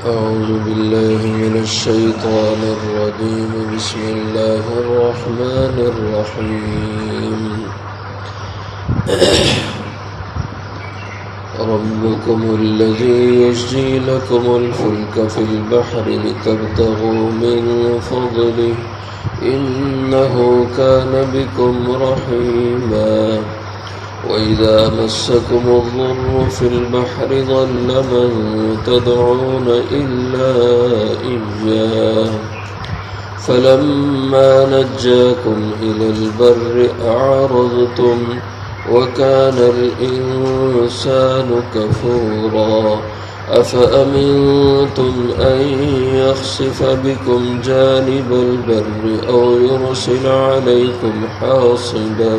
أعوذ بالله من الشيطان الرجيم. بسم الله الرحمن الرحيم. ربكم الذي يزجي لكم الفلك في البحر لتبتغوا من فضله إنه كان بكم رحيما. وإذا مسكم الضر في البحر ضل من تدعون إلا إياه فلما نجاكم إلى البر أعرضتم وكان الإنسان كفورا. أفأمنتم أن يخسف بكم جانب البر أو يرسل عليكم حاصبا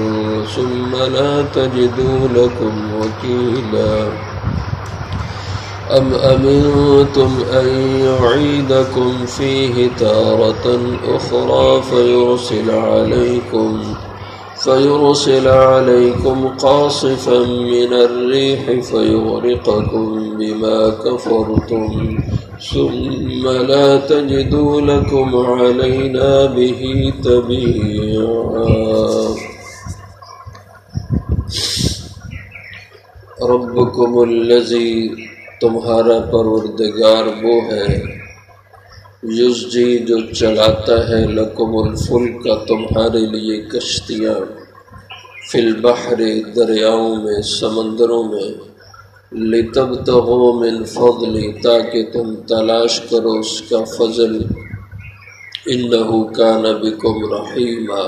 ثم لا تجدوا لكم وكيلا. أم أمنتم أن يعيدكم فيه تارة أخرى فيرسل عليكم قاصفا من الريح فيغرقكم بما كفرتم ثم لا تجدوا لكم علينا به تبيعا. ربکم الذی تمہارا پروردگار وہ ہے، یزجی جو چلاتا ہے، لکم الفلک تمہارے لیے کشتیاں، فی البحر دریاؤں میں، سمندروں میں، لتبتغوا من فضل تاکہ تم تلاش کرو اس کا فضل، انہ کان بکم رحیما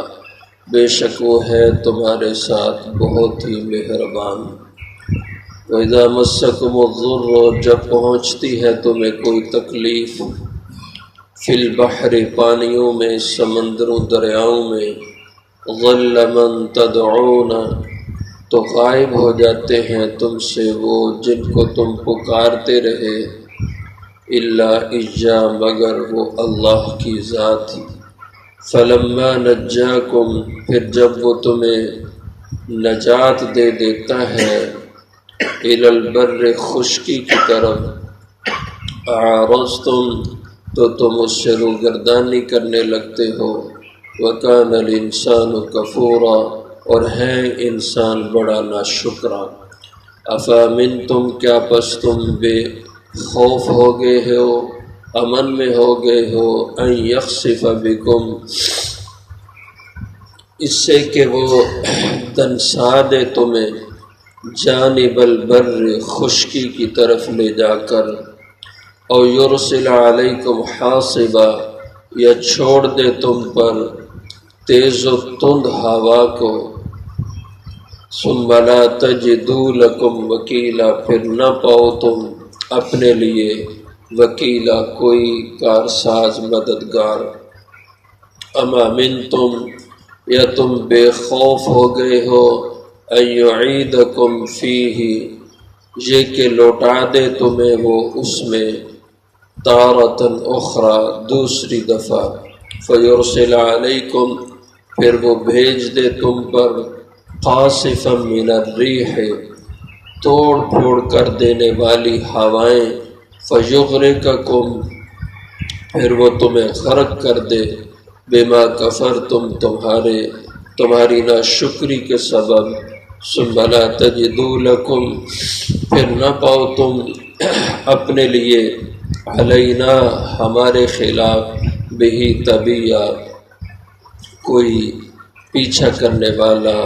بے شک وہ ہے تمہارے ساتھ بہت ہی مہربان. وَإِذَا مَسَّكُمُ الضُّرُّ جب پہنچتی ہے تمہیں کوئی تکلیف، فی البحر پانیوں میں، سمندروں دریاؤں میں، ضل من تدعون تو غائب ہو جاتے ہیں تم سے وہ جن کو تم پکارتے رہے، الا اجا مگر وہ اللہ کی ذات. فلما نجاکم پھر جب وہ تمہیں نجات دے دیتا ہے، الی البر خشکی کی طرف، اعرضتم تو تم اس سے روگردانی کرنے لگتے ہو، وَكَانَ الْإِنسَانُ كَفُورًا اور ہے انسان بڑا ناشکرا. أَفَأَمِنْتُمْ کیا پس تم بے خوف ہو گئے ہو، امن میں ہو گئے ہو، أَن يَخْسِفَ بِكُمْ اس سے کہ وہ دنسا دے تمہیں، جانب البر خشکی کی طرف لے جا کر، او یرسل علیکم حاصبا یا چھوڑ دے تم پر تیز و تند ہوا کو، ثم لا تجدوا لکم وکیلا پھر نہ پاؤ تم اپنے لیے وکیلا کوئی کارساز مددگار. ام امنتم یا تم بے خوف ہو گئے ہو، ان یعیدکم فیہ یہ کہ لوٹا دے تمہیں وہ اس میں، تارۃ اخری دوسری دفعہ، فیرسل علیکم پھر وہ بھیج دے تم پر، قاصفا من الریح توڑ پھوڑ کر دینے والی ہوائیں، فیغرقکم پھر وہ تمہیں غرق کر دے، بما کفرتم تمہاری ناشکری کے سبب، ثم لا تجدوا لکم پھر نہ پاؤ تم اپنے لیے، علینا ہمارے خلاف، بہی طبیعہ کوئی پیچھا کرنے والا،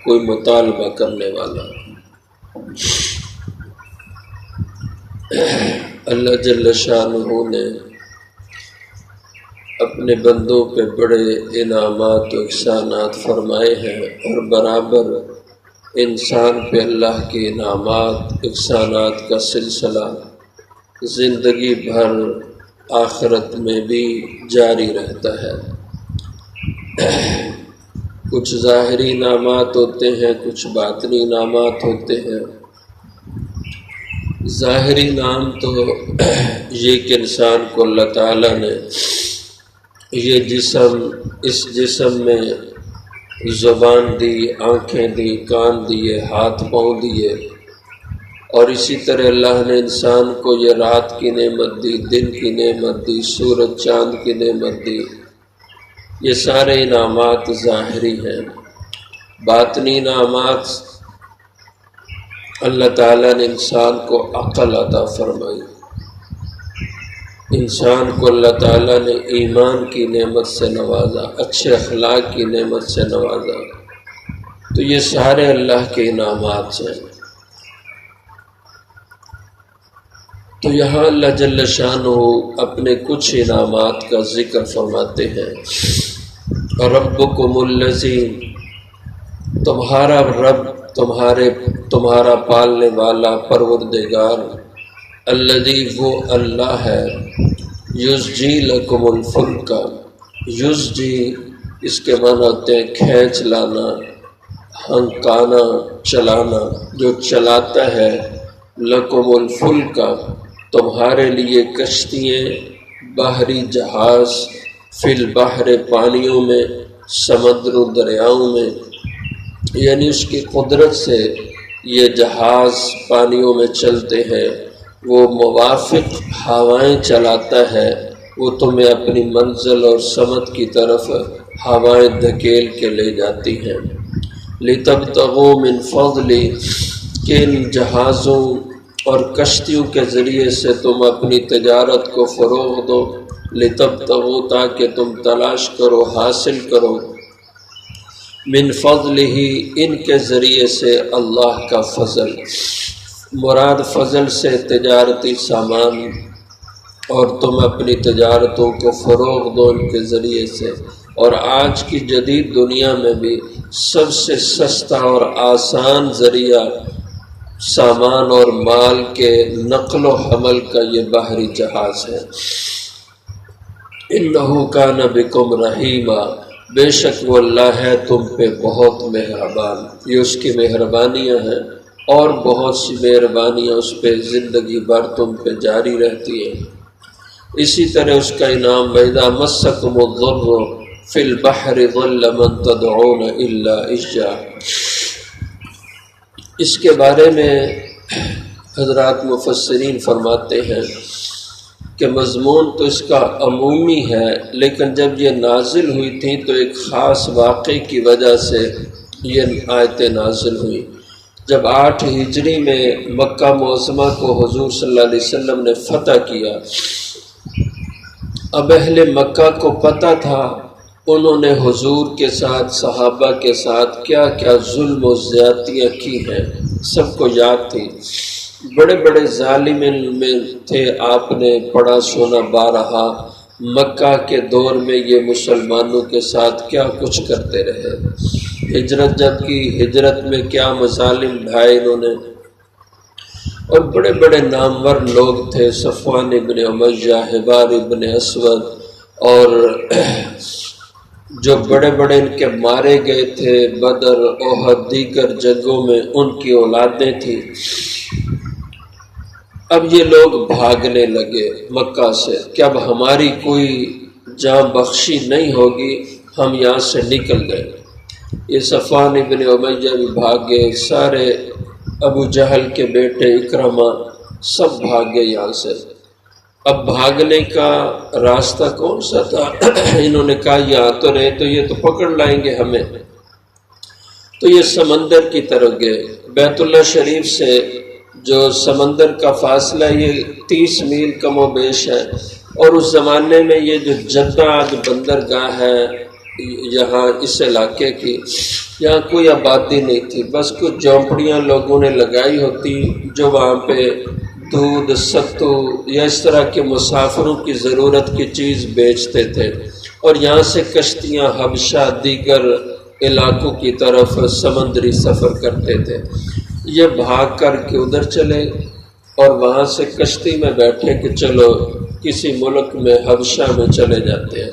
کوئی مطالبہ کرنے والا. اللہ جل شانہ نے اپنے بندوں پہ بڑے انعامات و احسانات فرمائے ہیں، اور برابر انسان پہ اللہ کے انعامات احسانات کا سلسلہ زندگی بھر آخرت میں بھی جاری رہتا ہے. کچھ ظاہری انعامات ہوتے ہیں، کچھ باطنی انعامات ہوتے ہیں. ظاہری نام تو یہ کہ انسان کو اللہ تعالیٰ نے یہ اس جسم میں زبان دی، آنکھیں دی، کان دیے، ہاتھ پاؤں دیے، اور اسی طرح اللہ نے انسان کو یہ رات کی نعمت دی، دن کی نعمت دی، سورج چاند کی نعمت دی۔ یہ سارے انعامات ظاہری ہیں۔ باطنی انعامات، اللہ تعالیٰ نے انسان کو عقل عطا فرمائی، انسان کو اللہ تعالیٰ نے ایمان کی نعمت سے نوازا، اچھے اخلاق کی نعمت سے نوازا۔ تو یہ سارے اللہ کے انعامات ہیں۔ تو یہاں اللہ جل شانہ اپنے کچھ انعامات کا ذکر فرماتے ہیں۔ ربکم الذی، تمہارا رب، تمہارا پالنے والا پروردگار، الذی، وہ اللہ ہے، یزجی لکم الفلک، یزجی اس کے معنی ہوتے ہیں کھینچ لانا، ہنکانا، چلانا، جو چلاتا ہے، لکم الفلک، تمہارے لیے کشتیاں، بحری جہاز، فی البحر، پانیوں میں، سمندر و دریاؤں میں، یعنی اس کی قدرت سے یہ جہاز پانیوں میں چلتے ہیں۔ وہ موافق ہوائیں چلاتا ہے، وہ تمہیں اپنی منزل اور سمت کی طرف ہوائیں دھکیل کے لے جاتی ہیں۔ لِتَبْتَغُوا مِنْ فَضْلِ، کہ ان جہازوں اور کشتیوں کے ذریعے سے تم اپنی تجارت کو فروغ دو، لِتَبْتَغُوا، تاکہ تم تلاش کرو، حاصل کرو، من فضلہ، ان کے ذریعے سے اللہ کا فضل۔ مراد فضل سے تجارتی سامان، اور تم اپنی تجارتوں کو فروغ دو ان کے ذریعے سے۔ اور آج کی جدید دنیا میں بھی سب سے سستا اور آسان ذریعہ سامان اور مال کے نقل و حمل کا یہ بحری جہاز ہے۔ انہ کان بکم رحیما، بے شک وہ اللہ ہے تم پہ بہت مہربان۔ یہ اس کی مہربانیاں ہیں، اور بہت سی مہربانیاں اس پہ زندگی بھر تم پہ جاری رہتی ہیں۔ اسی طرح اس کا انعام، وَإِذَا مَسَّكُمُ الضُّرُّ فِي الْبَحْرِ ضَلَّ مَن تَدْعُونَ إِلَّا إِيَّاهُ۔ اس کے بارے میں حضرات مفسرین فرماتے ہیں کہ مضمون تو اس کا عمومی ہے، لیکن جب یہ نازل ہوئی تھی تو ایک خاص واقعے کی وجہ سے یہ آیتیں نازل ہوئیں۔ جب 8 ہجری میں مکہ معظمہ کو حضور صلی اللہ علیہ وسلم نے فتح کیا، اب اہل مکہ کو پتہ تھا انہوں نے حضور کے ساتھ، صحابہ کے ساتھ کیا کیا ظلم و زیادتیاں کی ہیں، سب کو یاد تھی۔ بڑے بڑے ظالم میں تھے، آپ نے پڑھا سنا بارہا، مکہ کے دور میں یہ مسلمانوں کے ساتھ کیا کچھ کرتے رہے۔ ہجرت جب کی، ہجرت میں کیا مظالم ڈھائے انہوں نے، اور بڑے بڑے نامور لوگ تھے، صفوان ابن امیہ، حبار ابن اسود، اور جو بڑے بڑے ان کے مارے گئے تھے بدر، احد، دیگر جنگوں میں، ان کی اولادیں تھیں۔ اب یہ لوگ بھاگنے لگے مکہ سے کہ اب ہماری کوئی جاں بخشی نہیں ہوگی، ہم یہاں سے نکل گئے۔ یہ صفوان ابن امیہ بھی بھاگ گئے، سارے ابو جہل کے بیٹے اکرمہ سب بھاگ گئے یہاں سے۔ اب بھاگنے کا راستہ کون سا تھا؟ انہوں نے کہا یہاں تو رہے تو یہ تو پکڑ لائیں گے ہمیں، تو یہ سمندر کی طرف گئے۔ بیت اللہ شریف سے جو سمندر کا فاصلہ یہ 30 میل کم و بیش ہے، اور اس زمانے میں یہ جو جدہ جو بندرگاہ ہے یہاں اس علاقے کی، یہاں کوئی آبادی نہیں تھی، بس کچھ جھونپڑیاں لوگوں نے لگائی ہوتی جو وہاں پہ دودھ، ستو یا اس طرح کے مسافروں کی ضرورت کی چیز بیچتے تھے، اور یہاں سے کشتیاں حبشہ دیگر علاقوں کی طرف سمندری سفر کرتے تھے۔ یہ بھاگ کر کے ادھر چلے اور وہاں سے کشتی میں بیٹھے کہ چلو کسی ملک میں حبشہ میں چلے جاتے ہیں،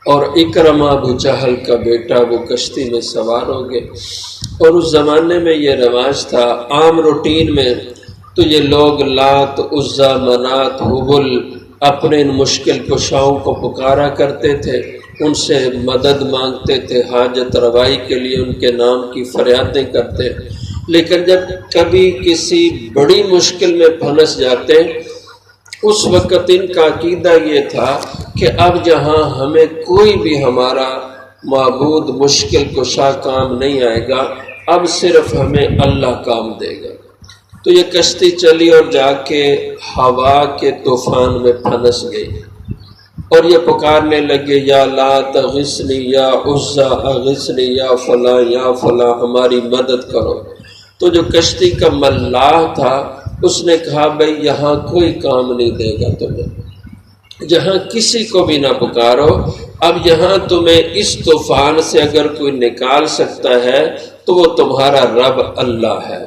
اور اکرمہ ابو جہل کا بیٹا وہ کشتی میں سوار ہو گئے۔ اور اس زمانے میں یہ رواج تھا، عام روٹین میں تو یہ لوگ لات، عزا، منات، حبل اپنے ان مشکل کشاؤں کو پکارا کرتے تھے، ان سے مدد مانگتے تھے، حاجت روائی کے لیے ان کے نام کی فریادیں کرتے۔ لیکن جب کبھی کسی بڑی مشکل میں پھنس جاتے اس وقت ان کا عقیدہ یہ تھا کہ اب جہاں ہمیں کوئی بھی ہمارا معبود مشکل کشا کام نہیں آئے گا، اب صرف ہمیں اللہ کام دے گا۔ تو یہ کشتی چلی اور جا کے ہوا کے طوفان میں پھنس گئی اور یہ پکارنے لگے، یا لات اغثنی، یا عزا اغثنی، یا فلاں یا فلاں، ہماری مدد کرو۔ تو جو کشتی کا ملاح تھا اس نے کہا، بھائی یہاں کوئی کام نہیں دے گا تمہیں، جہاں کسی کو بھی نہ پکارو، اب یہاں تمہیں اس طوفان سے اگر کوئی نکال سکتا ہے تو وہ تمہارا رب اللہ ہے،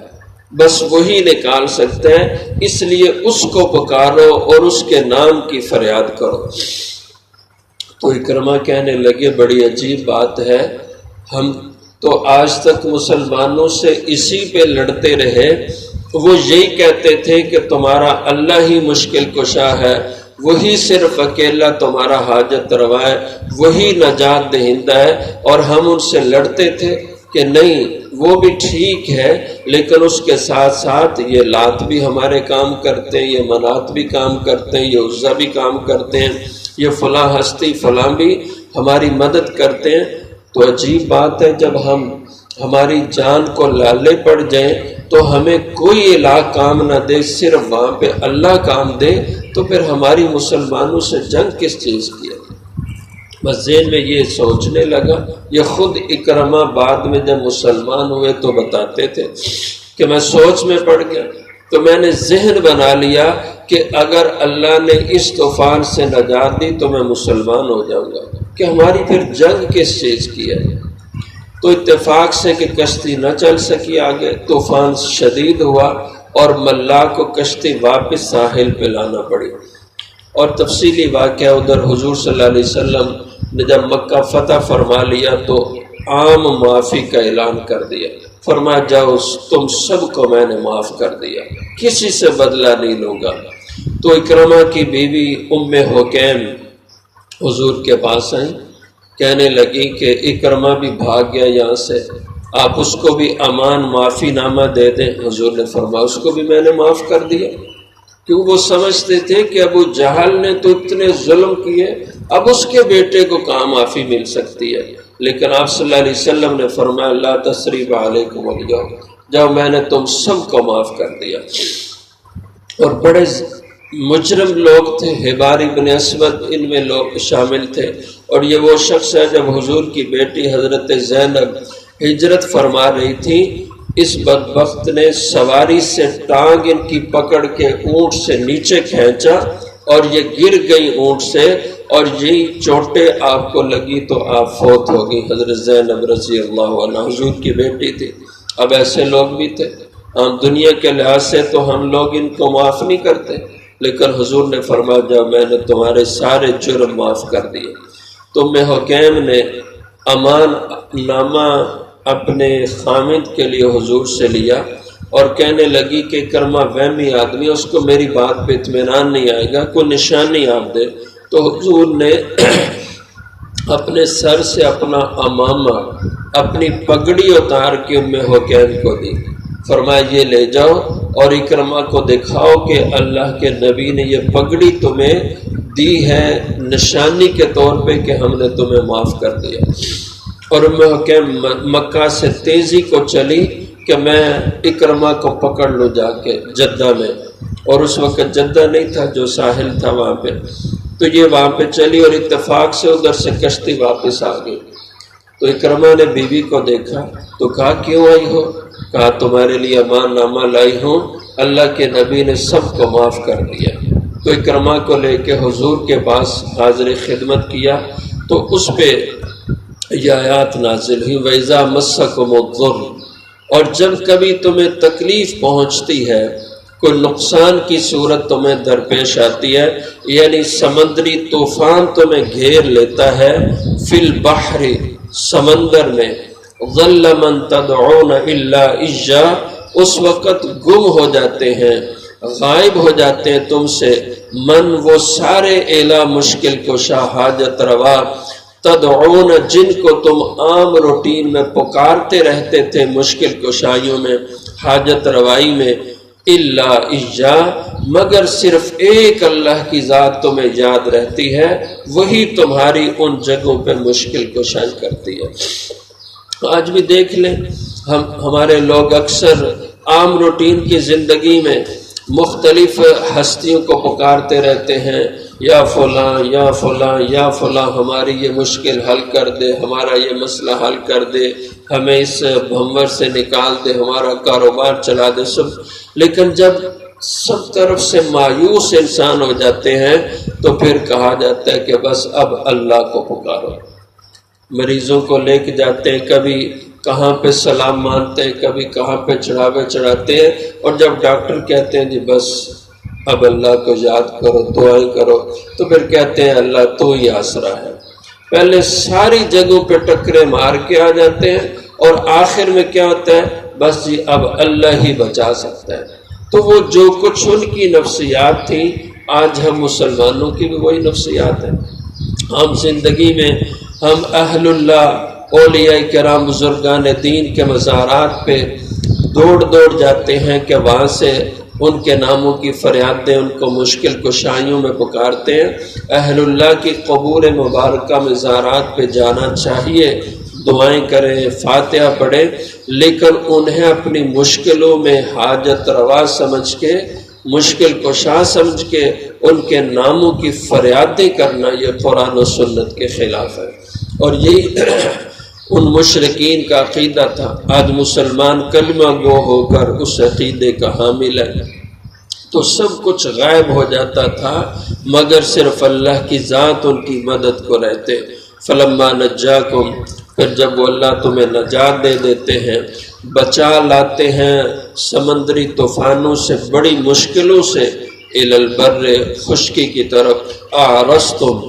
بس وہی نکال سکتے ہیں، اس لیے اس کو پکارو اور اس کے نام کی فریاد کرو۔ تو اکرمہ کہنے لگے، بڑی عجیب بات ہے، ہم تو آج تک مسلمانوں سے اسی پہ لڑتے رہے، وہ یہی کہتے تھے کہ تمہارا اللہ ہی مشکل کشا ہے، وہی صرف اکیلا تمہارا حاجت روا ہے، وہی نجات دہندہ ہے، اور ہم ان سے لڑتے تھے کہ نہیں وہ بھی ٹھیک ہے، لیکن اس کے ساتھ ساتھ یہ لات بھی ہمارے کام کرتے ہیں، یہ منات بھی کام کرتے ہیں، یہ عزا بھی کام کرتے ہیں، یہ فلاں ہستی فلاں بھی ہماری مدد کرتے ہیں۔ تو عجیب بات ہے، جب ہم ہماری جان کو لالے پڑ جائیں تو ہمیں کوئی الہ کام نہ دے، صرف وہاں پہ اللہ کام دے، تو پھر ہماری مسلمانوں سے جنگ کس چیز کی ہے؟ بس ذہن میں یہ سوچنے لگا۔ یہ خود اکرمہ بعد میں جب مسلمان ہوئے تو بتاتے تھے کہ میں سوچ میں پڑ گیا، تو میں نے ذہن بنا لیا کہ اگر اللہ نے اس طوفان سے نجات دی تو میں مسلمان ہو جاؤں گا، کہ ہماری پھر جنگ کس چیز کی ہے۔ تو اتفاق سے کہ کشتی نہ چل سکی آگے، طوفان شدید ہوا اور ملاح کو کشتی واپس ساحل پہ لانا پڑی۔ اور تفصیلی واقعہ ادھر حضور صلی اللہ علیہ وسلم نے جب مکہ فتح فرما لیا تو عام معافی کا اعلان کر دیا، فرمایا جاؤ تم سب کو میں نے معاف کر دیا، کسی سے بدلہ نہیں لوں گا۔ تو اکرمہ کی بیوی ام حکیم حضور کے پاس آئیں، کہنے لگی کہ اکرمہ بھی بھاگ گیا یہاں سے، آپ اس کو بھی امان معافی نامہ دے دیں۔ حضور نے فرمایا اس کو بھی میں نے معاف کر دیا، کیوں وہ سمجھتے تھے کہ ابو جہل نے تو اتنے ظلم کیے، اب اس کے بیٹے کو کہاں معافی مل سکتی ہے۔ لیکن آپ صلی اللہ علیہ وسلم نے فرمایا لا تثریب علیکم اليوم، جاؤ میں نے تم سب کو معاف کر دیا۔ اور بڑے مجرم لوگ تھے، حبار بن اسود ان میں لوگ شامل تھے، اور یہ وہ شخص ہے جب حضور کی بیٹی حضرت زینب ہجرت فرما رہی تھی، اس بدبخت نے سواری سے ٹانگ ان کی پکڑ کے اونٹ سے نیچے کھینچا اور یہ گر گئی اونٹ سے، اور یہی چوٹیں آپ کو لگی تو آپ فوت ہو گئی۔ حضرت زینب رضی اللہ عنہ حضور کی بیٹی تھی۔ اب ایسے لوگ بھی تھے، ہم دنیا کے لحاظ سے تو ہم لوگ ان کو معاف نہیں کرتے، لیکن حضور نے فرمایا جب میں نے تمہارے سارے جرم معاف کر دیے۔ تو ام حکیم نے امان نامہ اپنے خامد کے لیے حضور سے لیا اور کہنے لگی کہ کرما وہمی آدمی، اس کو میری بات پہ اطمینان نہیں آئے گا، کوئی نشانی آپ دے۔ تو حضور نے اپنے سر سے اپنا امامہ، اپنی پگڑی اتار کے ام حکیم کو دی، فرمایا یہ لے جاؤ اور اکرمہ کو دکھاؤ کہ اللہ کے نبی نے یہ پگڑی تمہیں دی ہے نشانی کے طور پہ کہ ہم نے تمہیں معاف کر دیا۔ اور ام حکیم مکہ سے تیزی کو چلی کہ میں اکرمہ کو پکڑ لوں جا کے جدہ میں، اور اس وقت جدہ نہیں تھا جو ساحل تھا وہاں پہ، تو یہ وہاں پہ چلی اور اتفاق سے ادھر سے کشتی واپس آ گئی۔ تو اکرمہ نے بیوی کو دیکھا تو کہا کیوں آئی ہو؟ کہا تمہارے لیے امان نامہ لائی ہوں، اللہ کے نبی نے سب کو معاف کر دیا۔ تو اکرمہ کو لے کے حضور کے پاس حاضر خدمت کیا تو اس پہ یہ آیات نازل ہوئی وَإِذَا مَسَّكُمُ الضُّرُّ، اور جب کبھی تمہیں تکلیف پہنچتی ہے، کوئی نقصان کی صورت تمہیں درپیش آتی ہے، یعنی سمندری طوفان تمہیں گھیر لیتا ہے، فی البحر سمندر میں، ظل من تدعون الا ایاه، اس وقت گم ہو جاتے ہیں، غائب ہو جاتے ہیں تم سے، من وہ سارے الہ مشکل کشا حاجت روا، تدعون جن کو تم عام روٹین میں پکارتے رہتے تھے مشکل کشائیوں میں، حاجت روائی میں الا اجا، مگر صرف ایک اللہ کی ذات تمہیں یاد رہتی ہے، وہی تمہاری ان جگہوں پہ مشکل کشائی کرتی ہے۔ آج بھی دیکھ لیں، ہمارے لوگ اکثر عام روٹین کی زندگی میں مختلف ہستیوں کو پکارتے رہتے ہیں، یا فلاں یا فلاں یا فلاں ہماری یہ مشکل حل کر دے، ہمارا یہ مسئلہ حل کر دے، ہمیں اس بھنور سے نکال دے، ہمارا کاروبار چلا دے سب۔ لیکن جب سب طرف سے مایوس انسان ہو جاتے ہیں تو پھر کہا جاتا ہے کہ بس اب اللہ کو پکارو۔ مریضوں کو لے کے جاتے ہیں، کبھی کہاں پہ سلام مانتے ہیں، کبھی کہاں پہ چڑھاوے چڑھاتے ہیں، اور جب ڈاکٹر کہتے ہیں جی بس اب اللہ کو یاد کرو، دعائیں کرو، تو پھر کہتے ہیں اللہ تو ہی آسرا ہے۔ پہلے ساری جگہوں پہ ٹکرے مار کے آ جاتے ہیں، اور آخر میں کیا ہوتا ہے، بس جی اب اللہ ہی بچا سکتا ہے۔ تو وہ جو کچھ ان کی نفسیات تھی، آج ہم مسلمانوں کی بھی وہی نفسیات ہے۔ ہم زندگی میں ہم اہل اللہ، اولیاء کرام، بزرگان دین کے مزارات پہ دوڑ جاتے ہیں کہ وہاں سے ان کے ناموں کی فریادیں ان کو مشکل کشائیوں میں پکارتے ہیں۔ اہل اللہ کی قبور مبارکہ مزارات پہ جانا چاہیے، دعائیں کریں، فاتحہ پڑھیں، لیکن انہیں اپنی مشکلوں میں حاجت روا سمجھ کے، مشکل کشا سمجھ کے ان کے ناموں کی فریادیں کرنا یہ قرآن و سنت کے خلاف ہے۔ اور یہی ان مشرکین کا عقیدہ تھا۔ آج مسلمان کلمہ گو ہو کر اس عقیدے کا حامل ہے تو سب کچھ غائب ہو جاتا تھا، مگر صرف اللہ کی ذات ان کی مدد کو رہتے۔ فلما نجاکم، پھر جب وہ اللہ تمہیں نجات دے دیتے ہیں، بچا لاتے ہیں سمندری طوفانوں سے، بڑی مشکلوں سے، الی البر، خشکی کی طرف، اعرضتم،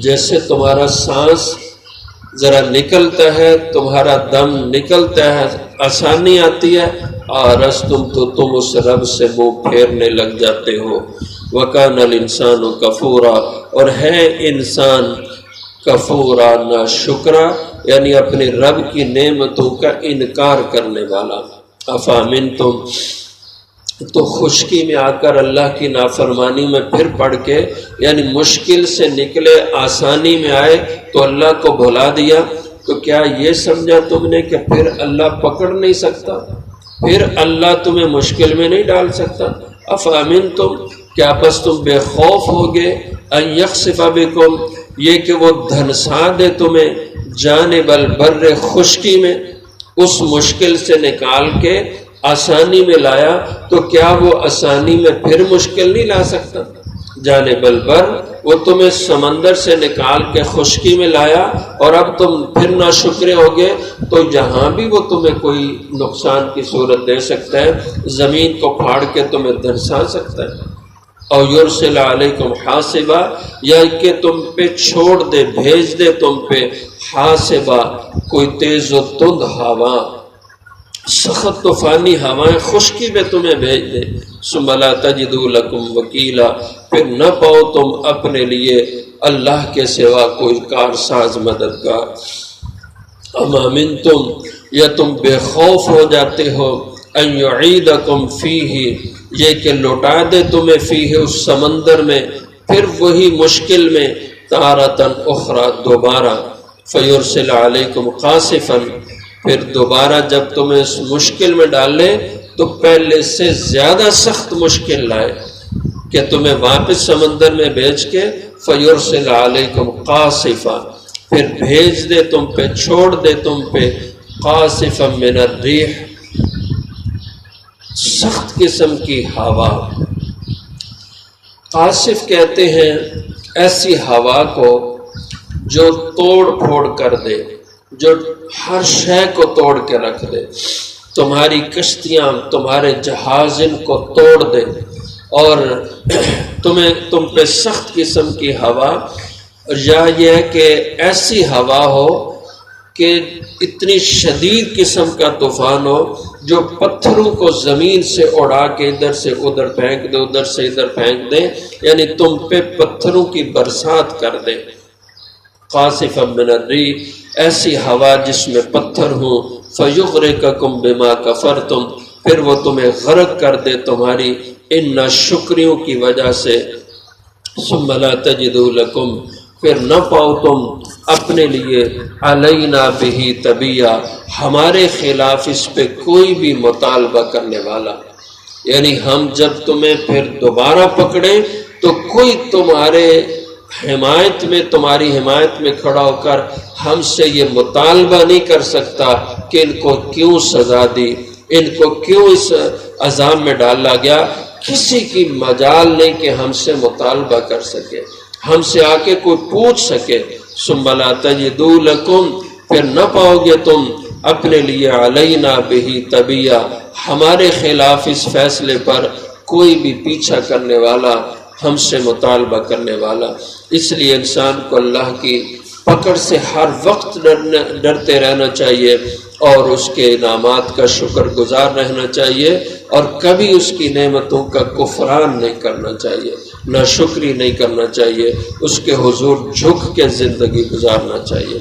جیسے تمہارا سانس ذرا نکلتا ہے، تمہارا دم نکلتا ہے، آسانی آتی ہے، اعرضتم، تو تم اس رب سے منہ پھیرنے لگ جاتے ہو۔ وکان الانسان کفورا، اور ہے انسان کفورا، ناشکرا، یعنی اپنے رب کی نعمتوں کا انکار کرنے والا۔ افامنتم، تو خشکی میں آ کر اللہ کی نافرمانی میں پھر پڑھ کے، یعنی مشکل سے نکلے، آسانی میں آئے تو اللہ کو بھلا دیا، تو کیا یہ سمجھا تم نے کہ پھر اللہ پکڑ نہیں سکتا، پھر اللہ تمہیں مشکل میں نہیں ڈال سکتا؟ افامنتم، کیا پس تم بے خوف ہوگے، ان یخسف بکم، یہ کہ وہ دھنسا دے تمہیں، جانب البر، خشکی میں، اس مشکل سے نکال کے آسانی میں لایا، تو کیا وہ آسانی میں پھر مشکل نہیں لا سکتا؟ جانب البر، وہ تمہیں سمندر سے نکال کے خشکی میں لایا، اور اب تم پھر ناشکرے ہوگے، تو یہاں بھی وہ تمہیں کوئی نقصان کی صورت دے سکتا ہے، زمین کو پھاڑ کے تمہیں دھنسا سکتا ہے۔ او یرسل علیکم حاصبا، یا کہ تم پہ چھوڑ دے، بھیج دے تم پہ حاصبا، کوئی تیز و تند ہوا، سخت طوفانی ہوائیں خشکی میں تمہیں بھیج دے۔ ثم لا تجدوا لکم وکیلا، پھر نہ پاؤ تم اپنے لیے اللہ کے سوا کوئی کارساز مددگار۔ ام امنتم، یا تم بے خوف ہو جاتے ہو، ان یعیدکم فیہ، یہ کہ لوٹا دے تمہیں فیہ، اس سمندر میں، پھر وہی مشکل میں، تارتن اخرى، دوبارہ، فیرسل علیکم قاصفا، پھر دوبارہ جب تمہیں اس مشکل میں ڈالے تو پہلے سے زیادہ سخت مشکل لائے کہ تمہیں واپس سمندر میں بھیج کے، فیرسل علیکم قاصفا، پھر بھیج دے تم پہ، چھوڑ دے تم پہ، قاصفا من الریح، سخت قسم کی ہوا۔ قاصف کہتے ہیں ایسی ہوا کو جو توڑ پھوڑ کر دے، جو ہر شے کو توڑ کے رکھ دے، تمہاری کشتیاں، تمہارے جہاز ان کو توڑ دے، اور تم پہ سخت قسم کی ہوا، یا یہ ہے کہ ایسی ہوا ہو کہ اتنی شدید قسم کا طوفان ہو جو پتھروں کو زمین سے اڑا کے ادھر سے ادھر پھینک دے، ادھر سے ادھر پھینک دے، یعنی تم پہ پتھروں کی برسات کر دے۔ قاصفا من الریح، ایسی ہوا جس میں پتھر ہوں، فیغرقکم بما کفرتم، پھر وہ تمہیں غرق کر دے تمہاری ان ناشکریوں کی وجہ سے، ثم لا تجدوا لکم، پھر نہ پاؤ تم اپنے لیے علینا بہی طبیعہ، ہمارے خلاف اس پہ کوئی بھی مطالبہ کرنے والا۔ یعنی ہم جب تمہیں پھر دوبارہ پکڑیں تو کوئی تمہاری حمایت میں کھڑا ہو کر ہم سے یہ مطالبہ نہیں کر سکتا کہ ان کو کیوں سزا دی، ان کو کیوں اس عذاب میں ڈالا گیا۔ کسی کی مجال نہیں کہ ہم سے مطالبہ کر سکے، ہم سے آ کے کوئی پوچھ سکے۔ ثم لا تجدوا لکم، پھر نہ پاؤ گے تم اپنے لیے علینا بہی طبیعہ، ہمارے خلاف اس فیصلے پر کوئی بھی پیچھا کرنے والا، ہم سے مطالبہ کرنے والا۔ اس لیے انسان کو اللہ کی پکڑ سے ہر وقت ڈرتے رہنا چاہیے اور اس کے انعامات کا شکر گزار رہنا چاہیے، اور کبھی اس کی نعمتوں کا کفران نہیں کرنا چاہیے، ناشکری نہیں کرنا چاہیے، اس کے حضور جھک کے زندگی گزارنا چاہیے۔